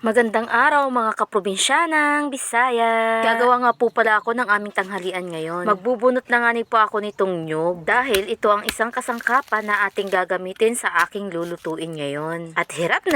Magandang araw mga kaprobinsyanang Bisaya. Gagawa nga po pala ako ng aming tanghalian ngayon. Magbubunot na nga po ako nitong nyug dahil ito ang isang kasangkapan na ating gagamitin sa aking lulutuin ngayon. At hirap na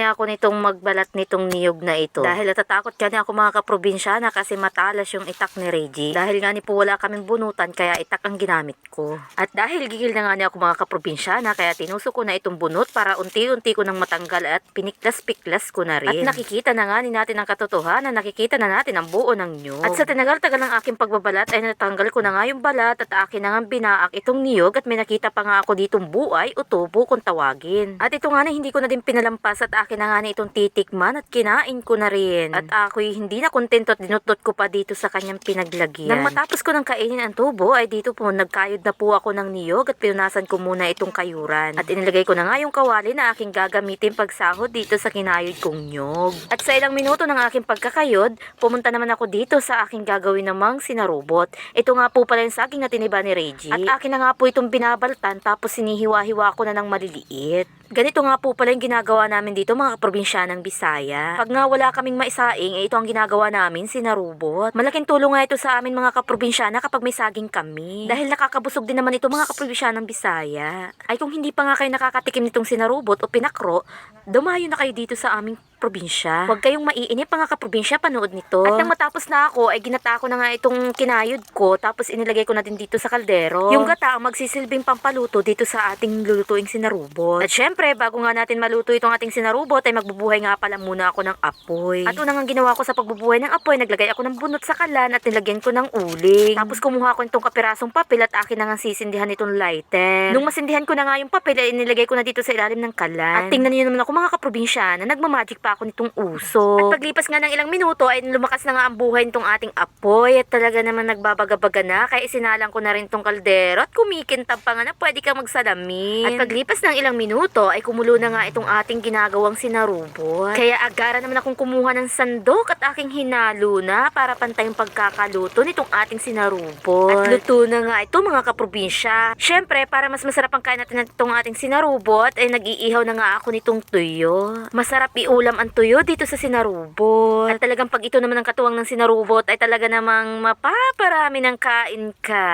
ako nitong magbalat nitong niyog na ito. Dahil natatakot ka ako mga kaprobinsyana kasi matalas yung itak ni Reggie. Dahil nga po wala kaming bunutan kaya itak ang ginamit ko. At dahil gigil na nga ako mga kaprobinsyana kaya tinusok ko na itong bunot para unti-unti ko nang matanggal at piniklas-piklas ko na rin. At nakikita na nga natin ang katotohanan, nakikita na natin ang buo ng niyog. At sa tinagal-tagal ng aking pagbabalat ay natanggal ko na nga yung balat at akin na nga binaak itong niyog at may nakita pa nga ako ditong buay o tubo kung tawagin. At ito nga na hindi ko na din pinalampas at akin na nga itong titikman at kinain ko na rin. At ako'y hindi na kontento at dinutot ko pa dito sa kanyang pinaglagyan. Nang matapos ko ng kainin ang tubo ay dito po nagkayod na po ako ng niyog at pinunasan ko muna itong kayuran. At inilagay ko na nga yung kawali na aking gagamitin pagsahod dito sa kinayod kong niyog. At sa ilang minuto ng aking pagkakayod, pumunta naman ako dito sa aking gagawin namang sinarubot. Ito nga po pala yung saging na tiniba ni Reggie. At akin na nga po itong binabaltan tapos sinihiwa-hiwa ko na ng maliliit. Ganito nga po pala yung ginagawa namin dito mga kaprobinsyanang Bisaya. Pag nga wala kaming maisaing, ito ang ginagawa namin, sinarubot. Malaking tulong nga ito sa amin mga kaprobinsyana kapag may saging kami. Dahil nakakabusog din naman ito mga kaprobinsyanang Bisaya. Ay kung hindi pa nga kayo nakakatikim nitong sinarubot o pinakro, dumayo na kayo dito sa aming probinsya. Huwag kayong maiinip mga kaprobinsya, panood nito. At nang matapos na ako, ay ginata ko na nga itong kinayod ko, tapos inilagay ko na din dito sa kaldero. Yung gata ang magsisilbing pampaluto dito sa ating lulutuing sinarubot. At syempre, bago nga natin maluto itong ating sinarubot, ay magbubuhay nga pala muna ako ng apoy. At unang ginawa ko sa pagbubuhay ng apoy, naglagay ako ng bunot sa kalan at nilagyan ko ng uling. Tapos kumuha ko itong kapirasong papel at akin na nga sisindihan itong lighter. Nung masindihan ko na nga yung papel, ay inilagay ko na dito sa ilalim ng kalan. At tingnan niyo naman ako mga kaprobinsya na nagmamagic pa ako nitong uso. At paglipas nga ng ilang minuto ay lumakas na nga ang buhay nitong ating apoy at talaga naman nagbabagabaga na kaya isinalang ko na rin tong kaldero at kumikintab pa nga na pwede kang magsalamin. At paglipas ng ilang minuto ay kumulo na nga itong ating ginagawang sinarubot. Kaya agara naman akong kumuha ng sandok at aking hinalo na para pantay yung pagkakaluto nitong ating sinarubot. At luto na nga ito mga kaprobinsya. Syempre para mas masarap ang kain natin itong ating sinarubot ay nag-iihaw na nga ako nitong tuyo. Masarap iulam ang tuyo dito sa sinarubot. At talagang pag ito naman ang katuwang ng sinarubot ay talaga namang mapaparami ng kain ka.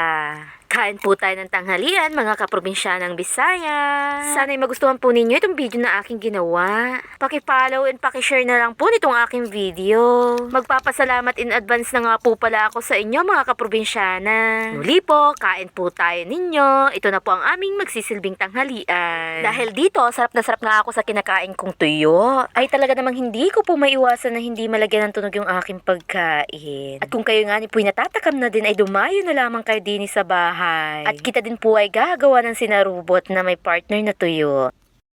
Kain po tayo ng tanghalian mga kaprobinsyanang Bisaya. Sana'y magustuhan po ninyo itong video na aking ginawa. Paki-follow and paki-share na lang po nitong aking video. Magpapasalamat in advance na nga po pala ako sa inyo mga kaprobinsyana. Muli po, kain po tayo ninyo. Ito na po ang aming magsisilbing tanghalian. Dahil dito, sarap na ako sa kinakain kong tuyo. Ay talaga namang hindi ko po maiwasan na hindi malagyan ng tunog yung aking pagkain. At kung kayo nga ni po'y natatakam na din ay dumayo na lamang kayo din sa bahay. At kita din po ay gagawa ng sinarubot na may partner na tuyo.